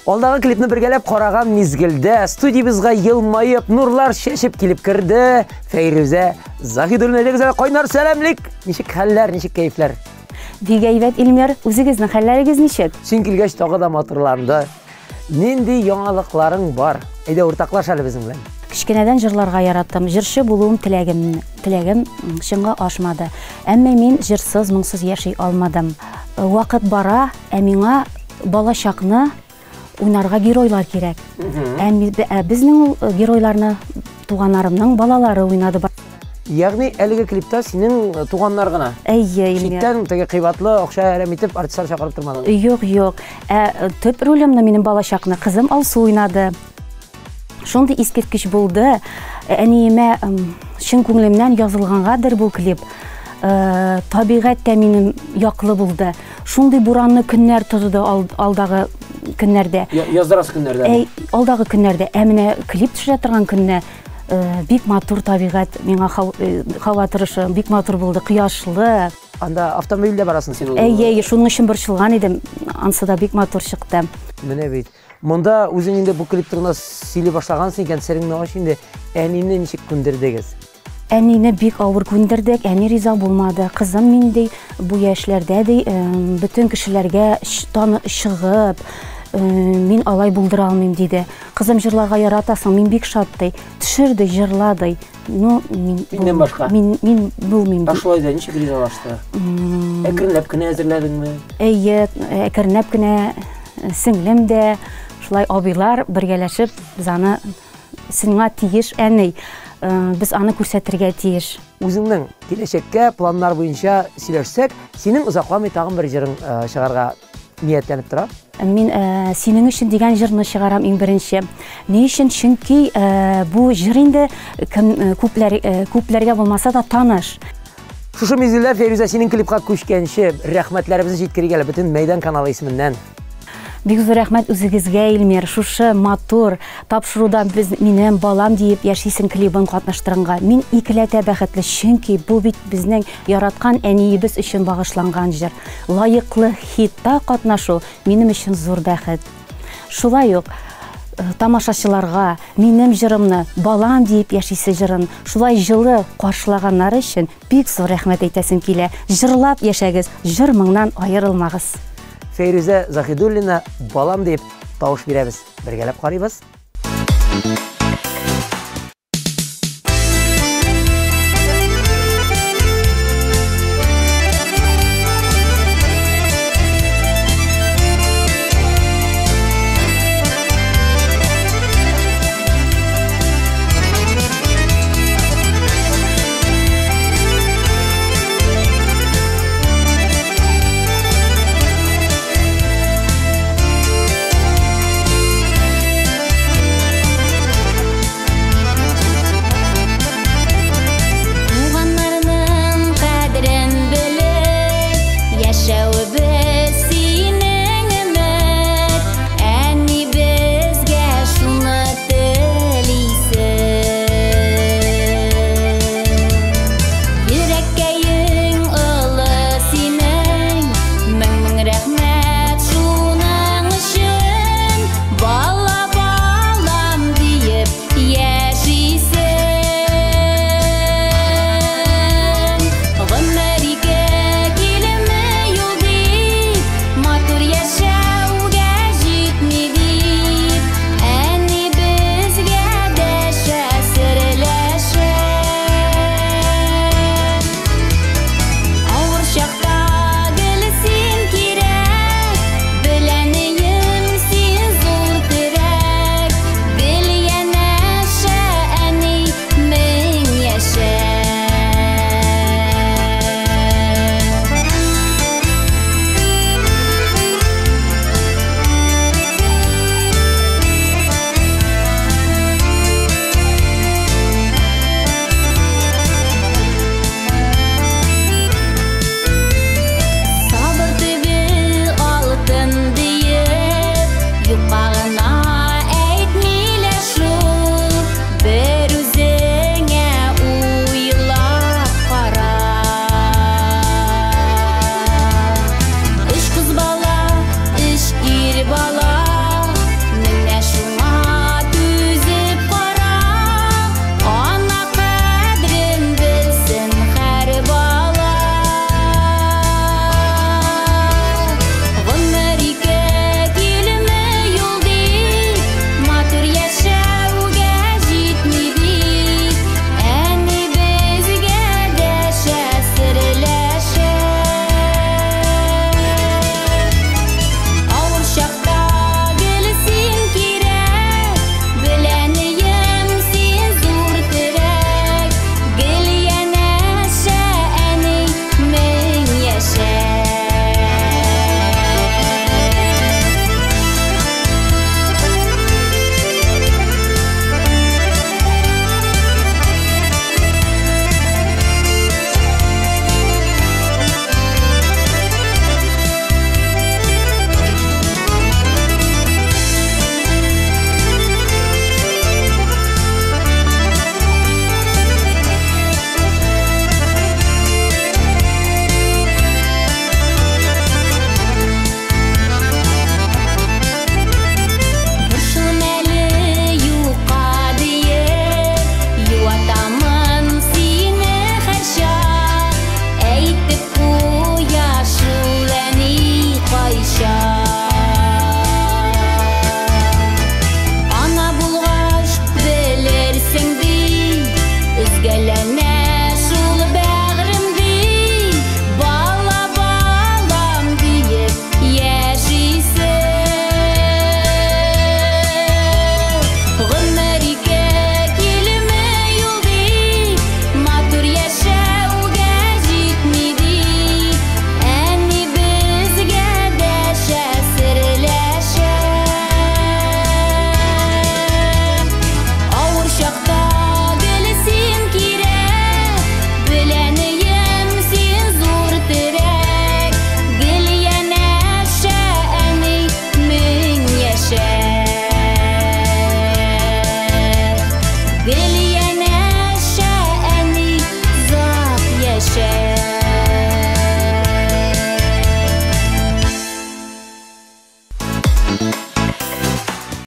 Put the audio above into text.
Алдағы клипні біргелеп қараған мезгілде студиябызға елмайып, нурлар шешіп келіп кірді. Фәйрүзә Захидуллина қойнар сәлемлік. Нишік хәлләр, нишік кәйфләр? Бик әйбәт, Илмир, үзегезнең хәлләрегез ничек? Син килгәч тагы да матурланды. Нинди яңалыкларың бар? Әйдә уртаклаш әле безнең белән. Кичкенәдән җырларга яраттым. Җырчы булуым теләгем чынга ашмады. Әмма мин җырсыз, моңсыз яши алмадым. Вакыт бара, ә миңа балачакны уйнарга геройлар кирәк. Безнең геройларны туганнарымның балалары уйнады. Ягъни әлеге клипта синең туганнар гына. Әйе, Илмир. Читтән теге кыйбатлы акча әрәм итеп артистлар чакырып тормадың. Юк. Төп ролемне минем балачакны кызым Алсу уйнады. Шундый искиткеч булды. Әниемә чын күңелемнән язылгангадыр бу клип. Табигать та минем яклы булды. Шундый буранны көннәр тотды алдагы көннәрдә. Яздырасы көннәрдә. Алдагы көннәрдә. Менә клип төшә торган көнне бик матур табигать, миңа һава торышы бик матур булды, кояшлы. Анда автомобильдә барасың син ул. Әйе, шуның өчен борчылган идем. Ансы да бик матур чыкты. Менә бит. Монда үзең инде бу клип турында сөйли башлагансың икән, сәрең нәгыш инде әнине ничек күндердегез? Әнине бик авыр күндердек, әни риза булмады. Кызым миндей бу яшьләрдә ди, бүтән кешеләргә таны чыгып, мин алай булдыра алмыйм диде. Кызым җырларга яратасың, мин бик шат ди. Төшерде, җырлады. Ну, мин булмыйм. Шулай да ничек ризалашты? Әкренләп кенә әзерләдеңме? Әйе, әкренләп кенә сеңлем дә, шулай абыйлар бергәләшеп, без аны сиңа тиеш, әни, без аны күрсәтергә тиеш. Үзеңнең киләчәккә планнар буенча сөйләшсәк, синең озакламый тагын бер җырың чыгарга ниятләнеп тора? Мин синең өчен дигән җырны чыгарам иң беренче. Ни өчен? Чөнки бу җыр инде күпләргә булмаса да таныш. Шушы мизгелдә Фәйрүзә синең клипка күчкәнче рәхмәтләребезне җиткерергә бөтен мәйдан каналы исеменнән. Бик зур рәхмәт үзегезгә, Илмир. Шушы матур тапшыруда минем балам диеп яшисең клибын катнаштырганга. Мин икеләтә бәхетле, чөнки бу бит безнең яраткан әниебез өчен багышланган җыр. Лаеклы хитта катнашу минем өчен зур бәхет. Шулай ук тамашачыларга минем җырымны балам диеп яшисе җырын шулай җылы каршылаганнары өчен бик зур рәхмәт әйтәсем килә. Җырлап яшәгез, җыр моңнан аерылмагыз. Фәйрүзә Захидуллина балам дип тавыш бирәбез. Бергәләп карыйбыз.